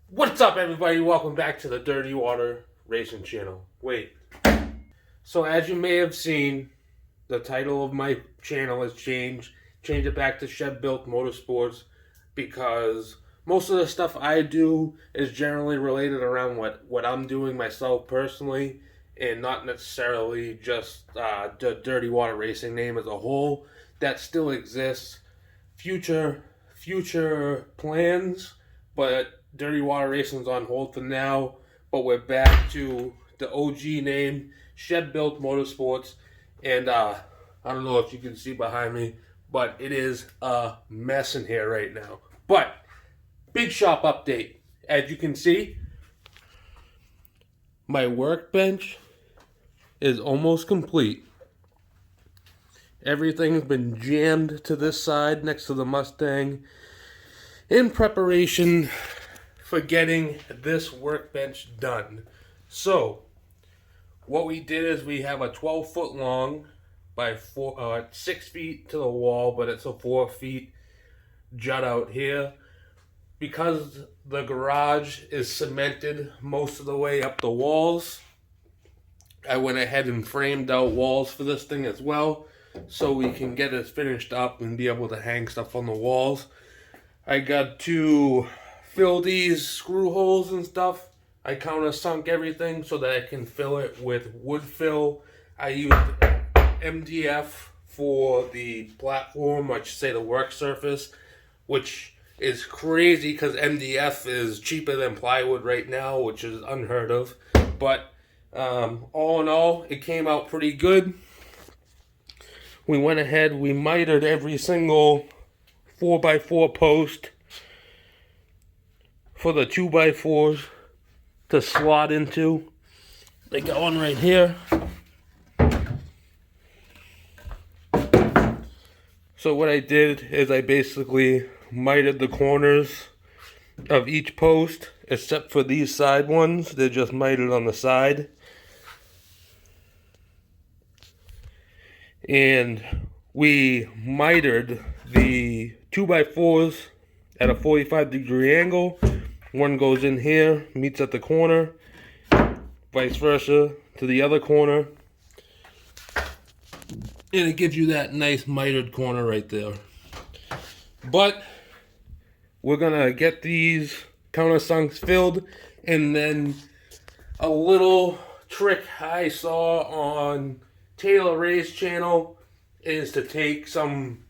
What's up, everybody? Welcome back to the Dirty Water Racing channel. Wait. So as you may have seen, the title of my channel has changed. Changed it back to Shedbuilt Motorsports because most of the stuff I do is generally related around what I'm doing myself personally, and not necessarily just the Dirty Water Racing name as a whole. That still exists. Future plans, but Dirty Water Racing's on hold for now, but we're back to the OG name, Shedbuilt Motorsports, and I don't know if you can see behind me, but it is a mess in here right now. But, big shop update. As you can see, my workbench is almost complete. Everything's been jammed to this side next to the Mustang in preparation for getting this workbench done. So, what we did is we have a 12-foot long by 6 feet to the wall, but it's a 4 feet jut out here. Because the garage is cemented most of the way up the walls, I went ahead and framed out walls for this thing as well, so we can get it finished up and be able to hang stuff on the walls. I got to fill these screw holes and stuff. I countersunk everything so that I can fill it with wood fill. I used MDF for the platform, I should say the work surface, which is crazy because MDF is cheaper than plywood right now, which is unheard of. But all in all, it came out pretty good. We went ahead, we mitered every single 4x4 post for the 2x4s to slot into. They got one right here. So what I did is I basically mitered the corners of each post, except for these side ones. They're just mitered on the side. And we mitered the 2x4s at a 45-degree angle. One goes in here, meets at the corner, vice versa to the other corner. And it gives you that nice mitered corner right there. But we're gonna get these countersunks filled, and then a little trick I saw on Taylor Ray's channel is to take some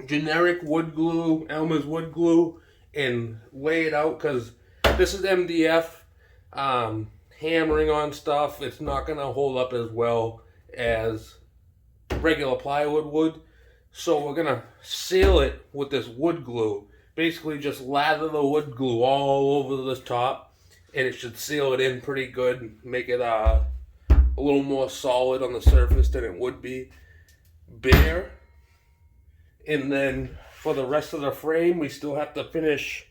generic wood glue, Elmer's wood glue, and lay it out, because this is MDF. Hammering on stuff, it's not going to hold up as well as regular plywood would. So we're going to seal it with this wood glue. Basically just lather the wood glue all over the top, and it should seal it in pretty good, make it a little more solid on the surface than it would be bare. And then for the rest of the frame, we still have to finish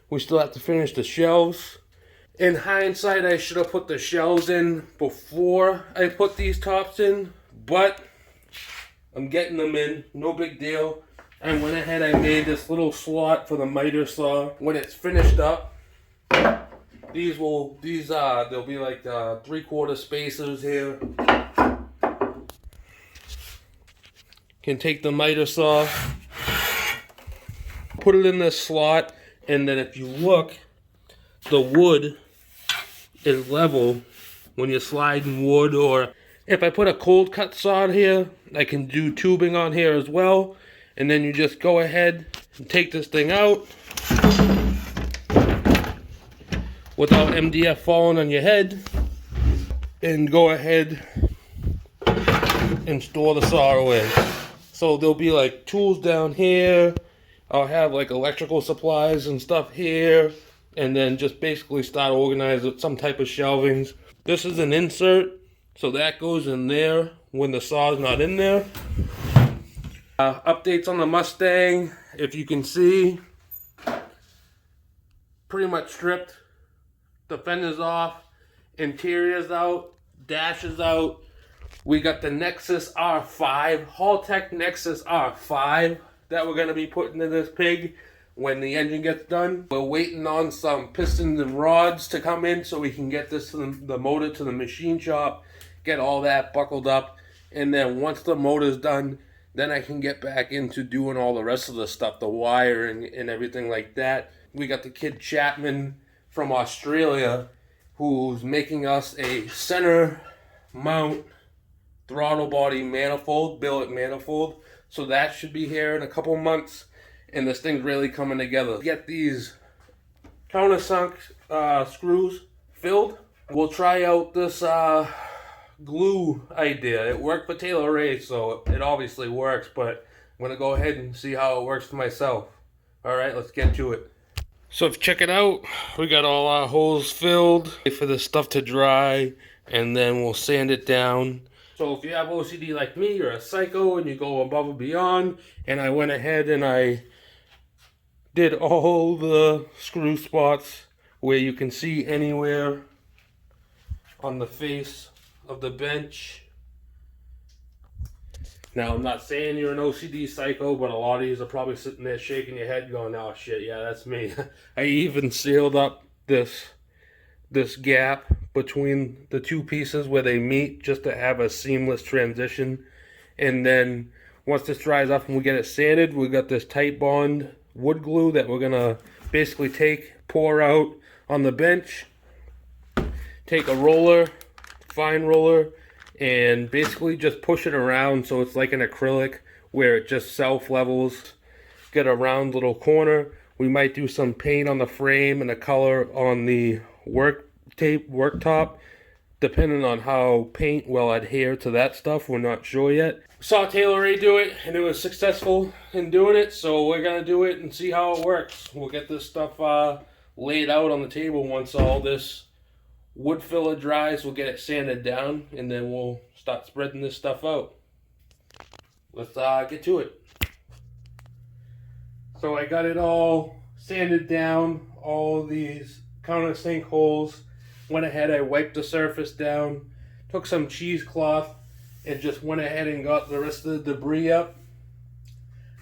the shelves. In hindsight, I should have put the shelves in before I put these tops in, but I'm getting them in, no big deal. I went ahead, I made this little slot for the miter saw. When it's finished up, there'll be like 3/4 spacers here. Can take the miter saw, put it in this slot, and then if you look, the wood is level when you're sliding wood. Or if I put a cold cut saw here, I can do tubing on here as well. And then you just go ahead and take this thing out without MDF falling on your head, and go ahead and store the saw away. So there'll be like tools down here. I'll have like electrical supplies and stuff here, and then just basically start organizing some type of shelvings. This is an insert, so that goes in there when the saw is not in there. Updates on the Mustang, if you can see, pretty much stripped. The fender's off, interior's out, dash is out. We got the Nexus R5, Haltech Nexus R5 that we're going to be putting in this pig. when the engine gets done. We're waiting on some pistons and rods to come in so we can get this to the motor to the machine shop, get all that buckled up, and then once the motor's done, then I can get back into doing all the rest of the stuff, the wiring and everything like that. We got the kid Chapman from Australia who's making us a center mount throttle body manifold, billet manifold. So that should be here in a couple months, and this thing's really coming together. Get these countersunk screws filled. We'll try out this glue idea. It worked for Taylor Ray, so it obviously works, but I'm gonna go ahead and see how it works for myself. All right, let's get to it. So check it out. We got all our holes filled. Wait for the stuff to dry, and then we'll sand it down. So if you have OCD like me, you're a psycho and you go above and beyond, and I went ahead and I did all the screw spots where you can see anywhere on the face of the bench. Now, I'm not saying you're an OCD psycho, but a lot of you are probably sitting there shaking your head going, oh shit, yeah, that's me. I even sealed up this gap between the two pieces where they meet just to have a seamless transition. And then once this dries up and we get it sanded, we got this Titebond Wood Glue that we're gonna basically pour out on the bench, take a roller, fine roller, and basically just push it around so it's like an acrylic where it just self-levels. Get a round little corner. We might do some paint on the frame and a color on the worktop, depending on how paint will adhere to that stuff. We're not sure yet. Saw Taylor Ray do it, and it was successful in doing it, so we're gonna do it and see how it works. We'll get this stuff laid out on the table once all this wood filler dries. We'll get it sanded down, and then we'll start spreading this stuff out. Let's get to it. So I got it all sanded down, all these countersink holes. Went ahead, I wiped the surface down, took some cheesecloth, and just went ahead and got the rest of the debris up.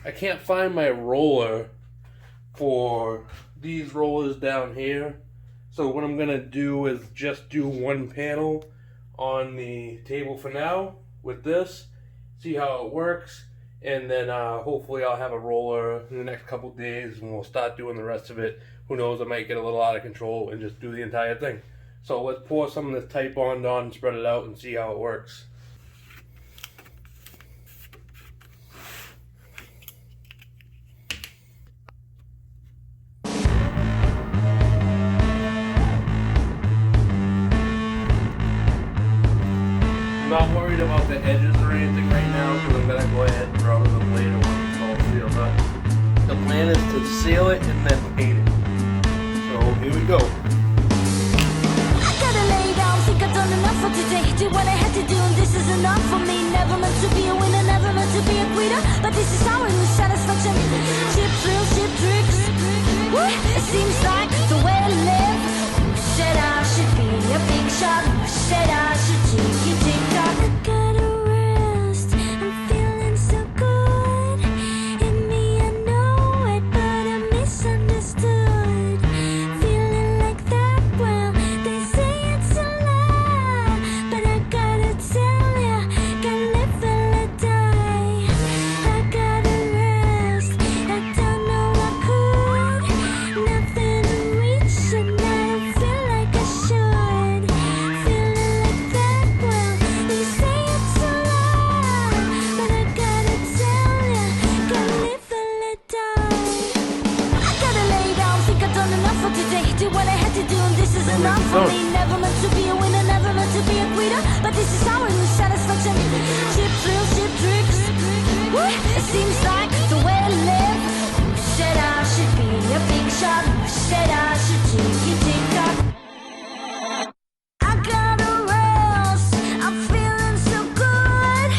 I can't find my roller for these rollers down here. So what I'm gonna do is just do one panel on the table for now with this, see how it works, and then hopefully I'll have a roller in the next couple days and we'll start doing the rest of it. Who knows, I might get a little out of control and just do the entire thing. So let's pour some of this Titebond on and spread it out and see how it works. I'm not worried about the edges or anything right now because I'm going to go ahead and throw them later when it's all sealed up. The plan is to seal it and then paint it. So here we go. I gotta lay down, think I've done enough for today. Did what I had to do and this is enough for me. Never meant to be a winner, never meant to be a quitter, but this is how I lose satisfaction. Chip thrills, chip tricks. Woo! It seems like the way to live. Who said I should be a big shot? Who said I should take it, tick tock? I gotta rest, I'm feeling so good. In me I know it, but I'm misunderstood. Feeling like that, well, they say it's a lie, but I gotta tell ya, gotta live or let die. I gotta rest, I don't know I could. Nothing to reach and I don't feel like I should. Feeling like that, well, they say it's a lie, but I gotta tell ya, gotta live or let die. I gotta lay down, think I've done enough for today. Did what I had to do and this is enough for me. Never meant to be a winner, never meant to be a quitter, but this is how I lose satisfaction. Chip thrills, chip tricks. Woo! It seems like the way to live. Who said I should be a big shot? Who said I should take it, tick tock? I gotta rest, I'm feeling so good.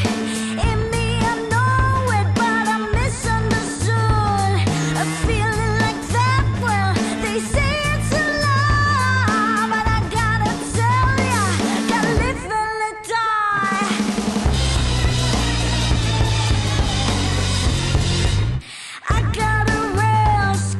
In me I know it, but I'm misunderstood. I'm feeling like that, well, they say it's a lie, but I gotta tell ya, gotta live and let die. I gotta rest,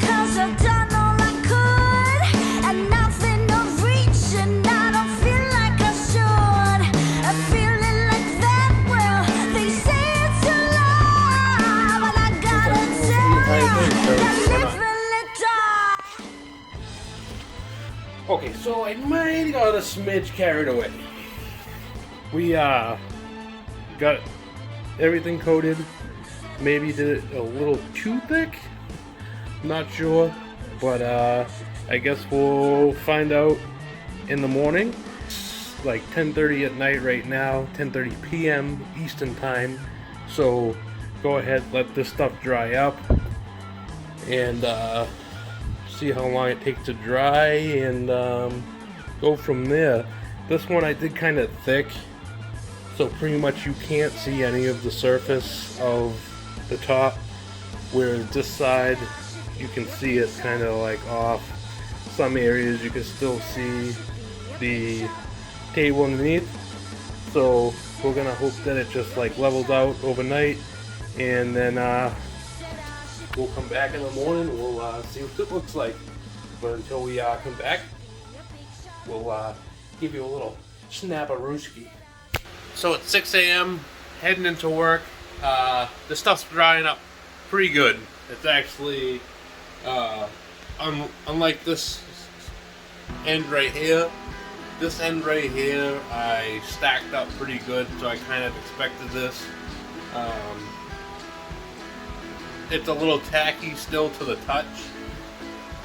Okay, so I might got a smidge carried away. We got everything coated. Maybe did it a little too thick. Not sure, but I guess we'll find out in the morning. It's like 10:30 at night right now, 10:30 p.m. Eastern time. So go ahead, let this stuff dry up, and see how long it takes to dry, and go from there. This one I did kind of thick, so pretty much you can't see any of the surface of the top, whereas this side you can see it's kind of like off. Some areas you can still see the table underneath, so we're gonna hope that it just like levels out overnight, and then we'll come back in the morning. We'll see what it looks like. But until we come back, we'll give you a little snap-a-rooski. So it's 6 a.m. heading into work. The stuff's drying up pretty good. It's actually unlike this end right here. This end right here I stacked up pretty good, so I kind of expected this. It's a little tacky still to the touch,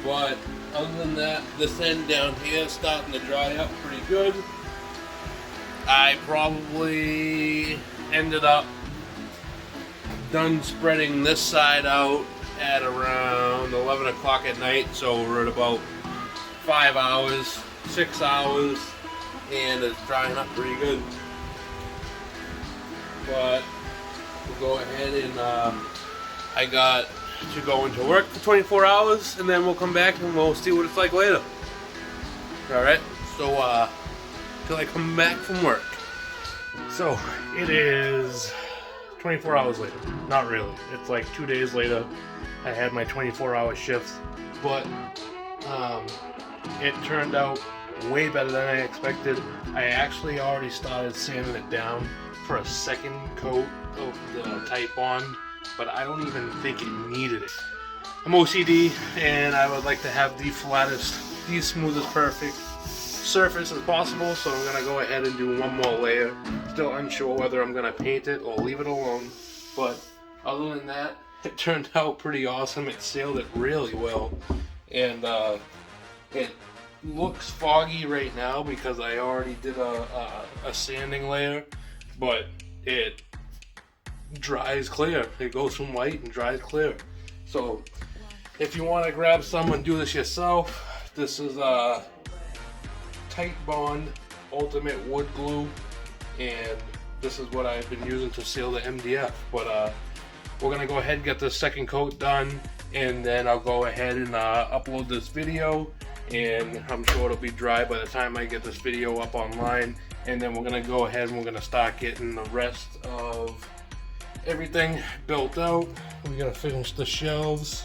but other than that, this end down here is starting to dry up pretty good. I probably ended up done spreading this side out at around 11 o'clock at night, so we're at about 5 hours, 6 hours, and it's drying up pretty good. But we'll go ahead and I got to go into work for 24 hours, and then we'll come back and we'll see what it's like later. Alright, so till I come back from work. So it is 24 hours later. Not really. It's like 2 days later. I had my 24-hour shifts, but it turned out way better than I expected. I actually already started sanding it down for a second coat of the Titebond, but I don't even think it needed it. I'm OCD, and I would like to have the flattest, the smoothest, perfect surface as possible, so I'm gonna go ahead and do one more layer. Still unsure whether I'm gonna paint it or leave it alone, but other than that, it turned out pretty awesome. It sealed it really well, and it looks foggy right now because I already did a sanding layer, but it dries clear. It goes from white and dries clear. So if you want to grab some and do this yourself, this is Titebond Ultimate Wood Glue, and this is what I've been using to seal the MDF. But we're gonna go ahead and get the second coat done, and then I'll go ahead and upload this video, and I'm sure it'll be dry by the time I get this video up online. And then we're gonna go ahead and we're gonna start getting the rest of everything built out. We're gonna finish the shelves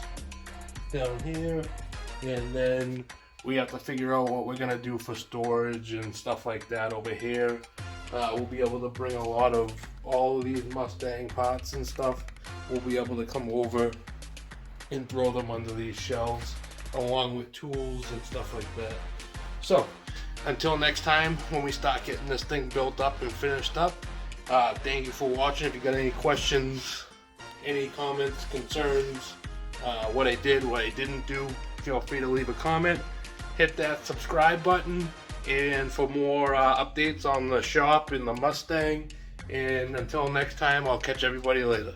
down here, and then we have to figure out what we're gonna do for storage and stuff like that over here. We'll be able to bring a lot of all of these Mustang parts and stuff. We'll be able to come over and throw them under these shelves along with tools and stuff like that. So until next time, when we start getting this thing built up and finished up, thank you for watching. If you got any questions, any comments, concerns, what I did, what I didn't do, feel free to leave a comment. Hit that subscribe button, and for more updates on the shop and the Mustang. And until next time, I'll catch everybody later.